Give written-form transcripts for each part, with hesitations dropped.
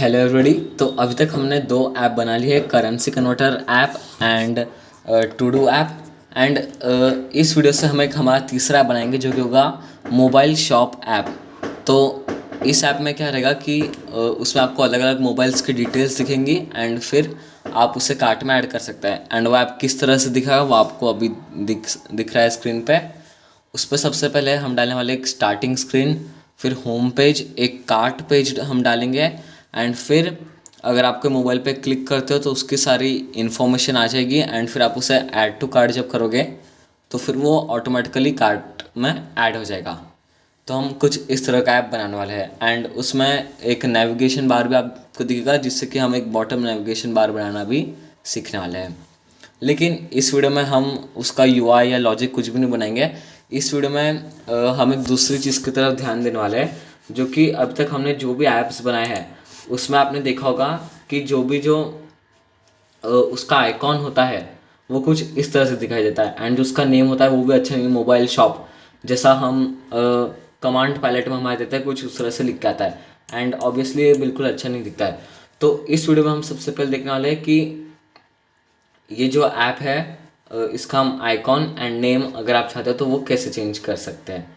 Hello everybody. तो अभी तक हमने दो ऐप बना ली है, currency converter app and to do app. And इस वीडियो से हम एक हमारा तीसरा ऐप बनाएंगे जो कि होगा मोबाइल शॉप ऐप। तो इस ऐप में क्या रहेगा कि उसमें आपको अलग अलग मोबाइल्स की डिटेल्स दिखेंगी एंड फिर आप उसे कार्ट में ऐड कर सकते हैं। एंड वो ऐप किस तरह से दिखाएगा वो आपको अभी दिख रहा है स्क्रीन पे। उस पर सबसे पहले हम डालने वाले एक स्टार्टिंग स्क्रीन, फिर होम पेज, एक कार्ट पेज हम डालेंगे एंड फिर अगर आपके मोबाइल पे क्लिक करते हो तो उसकी सारी इन्फॉर्मेशन आ जाएगी एंड फिर आप उसे ऐड टू कार्ट जब करोगे तो फिर वो ऑटोमेटिकली कार्ट में ऐड हो जाएगा। तो हम कुछ इस तरह का ऐप बनाने वाले हैं एंड उसमें एक नेविगेशन बार भी आपको दिखेगा जिससे कि हम एक बॉटम नेविगेशन बार बनाना भी सीखने वाले हैं। लेकिन इस वीडियो में हम उसका यूआई या लॉजिक कुछ भी नहीं बनाएंगे। इस वीडियो में हम एक दूसरी चीज़ की तरफ ध्यान देने वाले हैं जो कि अब तक हमने जो भी ऐप्स बनाए हैं उसमें आपने देखा होगा कि जो उसका आइकॉन होता है वो कुछ इस तरह से दिखाई देता है एंड जो उसका नेम होता है वो भी अच्छा नहीं, मोबाइल शॉप जैसा हम कमांड पायलट में हमारे देता है कुछ उस तरह से लिख के आता है एंड ऑब्वियसली ये बिल्कुल अच्छा नहीं दिखता है। तो इस वीडियो में हम सबसे पहले देखने वाले हैं कि ये जो ऐप है इसका हम आइकॉन एंड नेम अगर आप चाहते हो तो वो कैसे चेंज कर सकते हैं।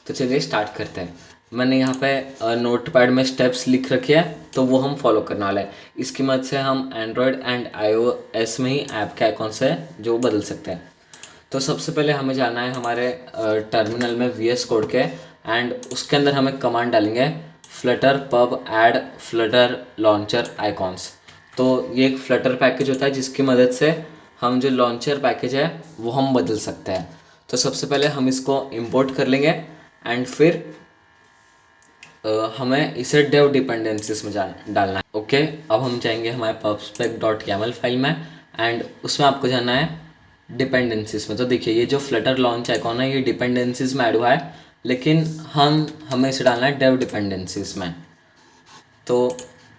तो चलिए स्टार्ट करते हैं। मैंने यहाँ पे नोटपैड में स्टेप्स लिख रखे हैं तो वो हम फॉलो करने वाले हैं। इसकी मदद से हम एंड्रॉयड एंड iOS में ही ऐप के आइकॉन से जो बदल सकते हैं। तो सबसे पहले हमें जाना है हमारे टर्मिनल में VS कोड के एंड उसके अंदर हम एक कमांड डालेंगे Flutter pub add Flutter launcher icons. तो ये एक फ्लटर पैकेज होता है जिसकी मदद से हम जो लॉन्चर पैकेज है वो हम बदल सकते हैं। तो सबसे पहले हम इसको इंपोर्ट कर लेंगे एंड फिर हमें इसे डेव डिपेंडेंसीज में डालना है। ओके, अब हम जाएंगे हमारे pubspec.yaml फाइल में एंड उसमें आपको जाना है डिपेंडेंसीज में। तो देखिए ये जो फ्लटर लॉन्च आइकॉन है ये डिपेंडेंसीज में ऐड हुआ है लेकिन हमें इसे डालना है डेव डिपेंडेंसीज में। तो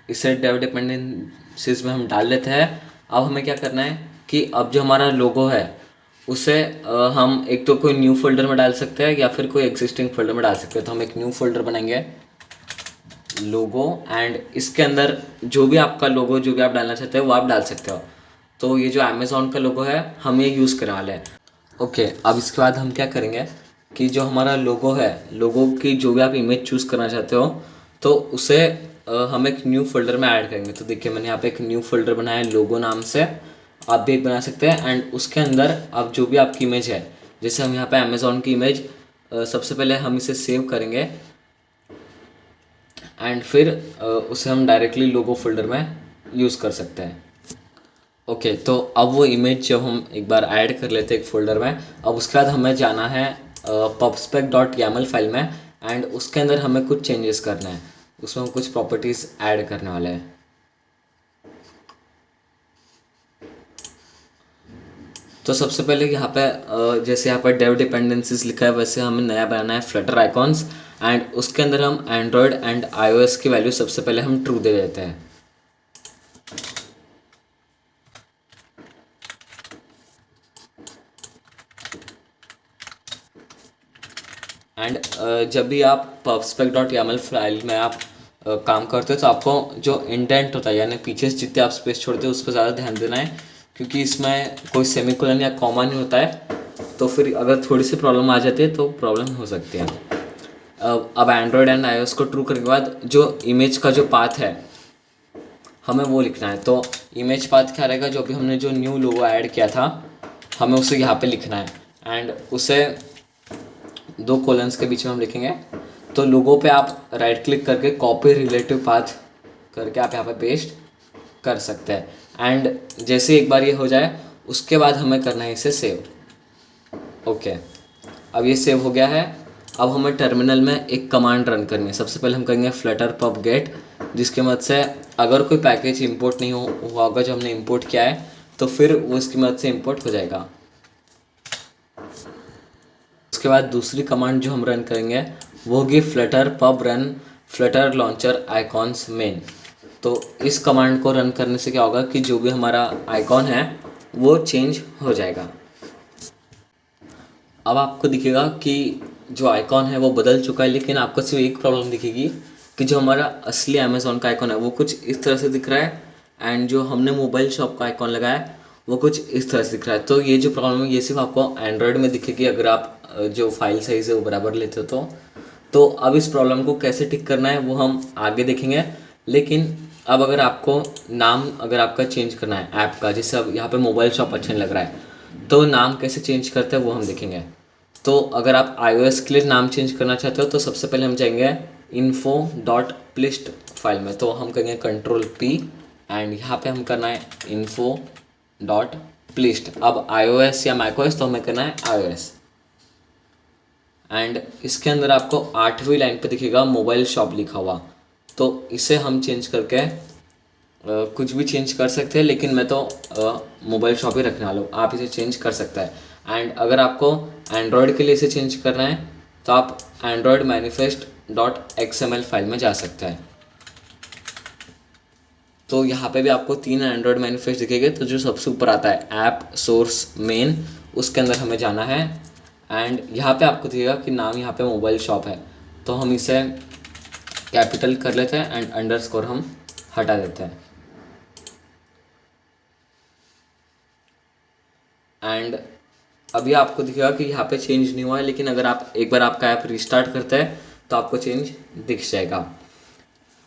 इसे डेव डिपेंडेंसीज में हम डाल लेते हैं। अब हमें क्या करना है कि अब जो हमारा लोगो है उसे हम एक तो कोई न्यू फोल्डर में डाल सकते हैं या फिर कोई एग्जिस्टिंग फोल्डर में डाल सकते हैं। तो हम एक न्यू फोल्डर बनाएंगे लोगो एंड इसके अंदर जो भी आपका लोगो जो भी आप डालना चाहते हो वो आप डाल सकते हो। तो ये जो अमेज़ॉन का लोगो है हम ये यूज़ करने वाले हैं। ओके, अब इसके बाद हम क्या करेंगे कि जो हमारा लोगो है, लोगो की जो भी आप इमेज चूज़ करना चाहते हो तो उसे हम एक न्यू फोल्डर में ऐड करेंगे। तो देखिए मैंने यहाँ पे एक न्यू फोल्डर बनाया है लोगो नाम से, आप भी एक बना सकते हैं एंड उसके अंदर आप जो भी आपकी इमेज है, जैसे हम यहाँ पे अमेज़ॉन की इमेज सबसे पहले हम इसे सेव करेंगे एंड फिर उसे हम डायरेक्टली लोगो फोल्डर में यूज़ कर सकते हैं। ओके, तो अब वो इमेज जब हम एक बार ऐड कर लेते हैं एक फोल्डर में, अब उसके बाद हमें जाना है pubspec.yaml फाइल में एंड उसके अंदर हमें कुछ चेंजेस करना है। उसमें हम कुछ प्रॉपर्टीज़ ऐड करने वाले हैं। तो सबसे पहले यहाँ पे जैसे यहाँ पर डेव डिपेंडेंसीज लिखा है वैसे हमें नया बनाना है फ्लटर आइकॉन्स एंड उसके अंदर हम एंड्रॉयड एंड iOS की वैल्यू सबसे पहले हम ट्रू दे देते हैं। एंड जब भी आप pubspec.yaml फाइल में आप काम करते हो तो आपको जो इंडेंट होता है यानी पीछे से जितने आप स्पेस छोड़ते हो उस पर ज़्यादा ध्यान देना है क्योंकि इसमें कोई सेमीकोलन या कॉमा नहीं होता है। तो फिर अगर थोड़ी सी प्रॉब्लम आ जाती है तो प्रॉब्लम हो सकती है। अब एंड्रॉयड एंड iOS को ट्रू करने के बाद जो इमेज का जो पाथ है हमें वो लिखना है। तो इमेज पाथ क्या रहेगा, जो भी हमने जो न्यू लोगो ऐड किया था हमें उसे यहाँ पे लिखना है एंड उसे दो कोलन्स के बीच में हम लिखेंगे। तो लोगो पे आप राइट क्लिक करके कॉपी रिलेटिव पाथ करके आप यहाँ पे पेस्ट कर सकते हैं एंड जैसे एक बार ये हो जाए उसके बाद हमें करना है इसे सेव। ओके, अब ये सेव हो गया है। अब हमें टर्मिनल में एक कमांड रन करनी है। सबसे पहले हम करेंगे फ्लटर पब गेट, जिसकी मदद से अगर कोई पैकेज इंपोर्ट नहीं हुआ होगा जो हमने इंपोर्ट किया है तो फिर वो इसकी मदद से इंपोर्ट हो जाएगा। उसके बाद दूसरी कमांड जो हम रन करेंगे वो होगी Flutter pub run Flutter launcher icons main. तो इस कमांड को रन करने से क्या होगा कि जो भी हमारा आइकॉन है वो चेंज हो जाएगा। अब आपको दिखेगा कि जो आइकॉन है वो बदल चुका है लेकिन आपको सिर्फ एक प्रॉब्लम दिखेगी कि जो हमारा असली अमेज़ॉन का आइकॉन है वो कुछ इस तरह से दिख रहा है, एंड जो हमने मोबाइल शॉप का आइकॉन लगाया है वो कुछ इस तरह से दिख रहा है। तो ये जो प्रॉब्लम है ये सिर्फ आपको एंड्रॉयड में दिखेगी अगर आप जो फाइल साइज़ है वो बराबर लेते हो तो अब इस प्रॉब्लम को कैसे ठीक करना है वो हम आगे देखेंगे। लेकिन अब अगर आपको नाम अगर आपका चेंज करना है ऐप का, जैसे अब यहाँ पे मोबाइल शॉप अच्छा नहीं लग रहा है तो नाम कैसे चेंज करते हैं वो हम देखेंगे। तो अगर आप iOS के लिए नाम चेंज करना चाहते हो तो सबसे पहले हम जाएंगे info.plist फाइल में, तो हम करेंगे Ctrl+P एंड यहाँ पे हम करना है info.plist। अब iOS या macOS तो हमें करना है iOS, एंड इसके अंदर आपको 8वीं लाइन पे दिखेगा मोबाइल शॉप लिखा हुआ, तो इसे हम चेंज करके कुछ भी चेंज कर सकते हैं, लेकिन मैं तो मोबाइल शॉप ही रखने वाला हूँ। आप इसे चेंज कर सकते हैं। एंड अगर आपको एंड्रॉयड के लिए इसे चेंज करना है तो आप एंड्रॉयड manifest.xml फाइल में जा सकते हैं। तो यहाँ पे भी आपको 3 एंड्रॉयड मैनिफेस्ट दिखेंगे। तो जो सबसे ऊपर आता है ऐप सोर्स मेन, उसके अंदर हमें जाना है, एंड यहाँ पे आपको दिखेगा कि नाम यहाँ पे मोबाइल शॉप है, तो हम इसे कैपिटल कर लेते हैं एंड अंडरस्कोर हम हटा देते हैं। एंड अभी आपको दिखेगा कि यहाँ पे चेंज नहीं हुआ है, लेकिन अगर आप एक बार आपका ऐप रिस्टार्ट करते हैं तो आपको चेंज दिख जाएगा।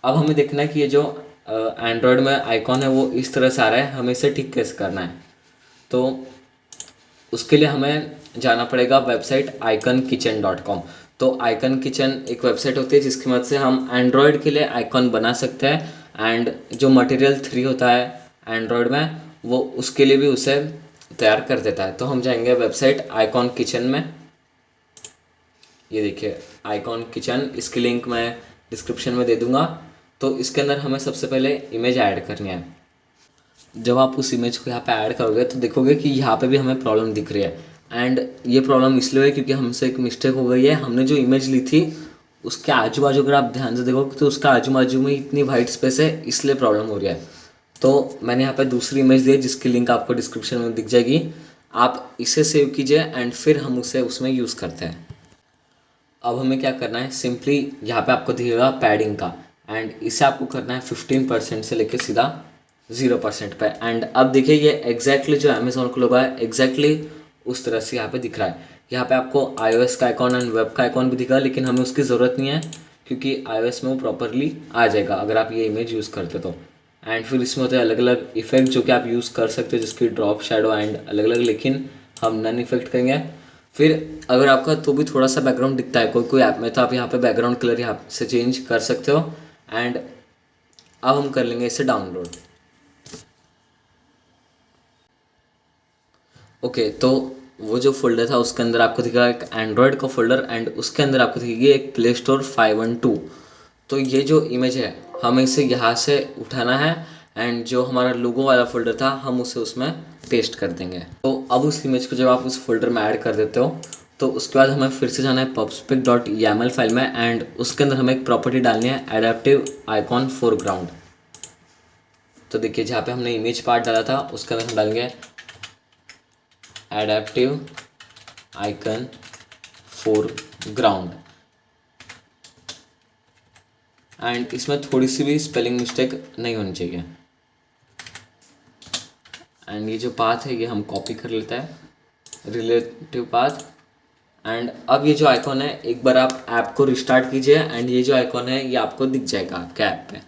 अब हमें देखना है कि ये जो एंड्रॉयड में आइकॉन है वो इस तरह से आ रहा है, हमें इसे ठीक कैसे करना है। तो उसके लिए हमें जाना पड़ेगा वेबसाइट iconkitchen.com। तो आइकन किचन एक वेबसाइट होती है जिसकी मदद से हम एंड्रॉयड के लिए आइकॉन बना सकते हैं, एंड जो मटेरियल 3 होता है एंड्रॉयड में वो उसके लिए भी उसे तैयार कर देता है। तो हम जाएंगे वेबसाइट आइकॉन किचन में, ये देखिए आइकॉन किचन, इसकी लिंक मैं डिस्क्रिप्शन में दे दूँगा। तो इसके अंदर हमें सबसे पहले इमेज ऐड करनी है। जब आप उस इमेज को यहाँ पे ऐड करोगे तो देखोगे कि यहाँ पे भी हमें प्रॉब्लम दिख रही है, एंड ये प्रॉब्लम इसलिए है क्योंकि हमसे एक मिस्टेक हो गई है। हमने जो इमेज ली थी उसके आजू बाजू अगर आप ध्यान से देखोगे तो उसका आजू बाजू में इतनी वाइट स्पेस है, इसलिए प्रॉब्लम हो रही है। तो मैंने यहाँ पे दूसरी इमेज दी है जिसकी लिंक आपको डिस्क्रिप्शन में दिख जाएगी, आप इसे सेव कीजिए एंड फिर हम उसे उसमें यूज़ करते हैं। अब हमें क्या करना है, सिंपली यहाँ पे आपको दिखेगा पैडिंग का, एंड इसे आपको करना है 15% से लेके सीधा 0% पे। एंड अब देखिए ये एग्जैक्टली जो अमेज़ॉन का लोगो है एग्जैक्टली उस तरह से यहाँ पे दिख रहा है। यहाँ पे आपको iOS का आइकॉन एंड वेब का आइकॉन भी दिखा, लेकिन हमें उसकी ज़रूरत नहीं है क्योंकि iOS में वो प्रॉपरली आ जाएगा अगर आप ये इमेज यूज़ करते तो। एंड फिर इसमें होते हैं अलग अलग इफेक्ट जो कि आप यूज़ कर सकते हो, जिसकी ड्रॉप शेडो एंड अलग अलग, लेकिन हम नन इफेक्ट करेंगे। फिर अगर आपका तो भी थोड़ा सा बैकग्राउंड दिखता है कोई कोई ऐप में, तो आप यहाँ पे बैकग्राउंड कलर यहाँ से चेंज कर सकते हो। एंड अब हम कर लेंगे इसे डाउनलोड। ओके, तो वो जो फोल्डर था उसके अंदर आपको दिखेगा एक एंड्रॉयड का फोल्डर, एंड उसके अंदर आपको दिखेगी एक प्ले स्टोर 512। तो ये जो इमेज है हमें इसे यहाँ से उठाना है, एंड जो हमारा लोगो वाला फोल्डर था हम उसे उसमें पेस्ट कर देंगे। तो अब उस इमेज को जब आप उस फोल्डर में ऐड कर देते हो तो उसके बाद हमें फिर से जाना है pubspec.yaml फाइल में, एंड उसके अंदर हमें एक प्रॉपर्टी डालनी है एडेप्टिव आइकॉन फोरग्राउंड। तो देखिए जहाँ पे हमने इमेज पार्ट डाला था उसके अंदर हम डालेंगे एडेप्टिव आइकन फोरग्राउंड, एंड इसमें थोड़ी सी भी स्पेलिंग मिस्टेक नहीं होनी चाहिए। एंड ये जो पाथ है ये हम कॉपी कर लेते हैं रिलेटिव पाथ। एंड अब ये जो आइकॉन है एक बार आप ऐप को रिस्टार्ट कीजिए, एंड ये जो आइकॉन है ये आपको दिख जाएगा आपके ऐप पे।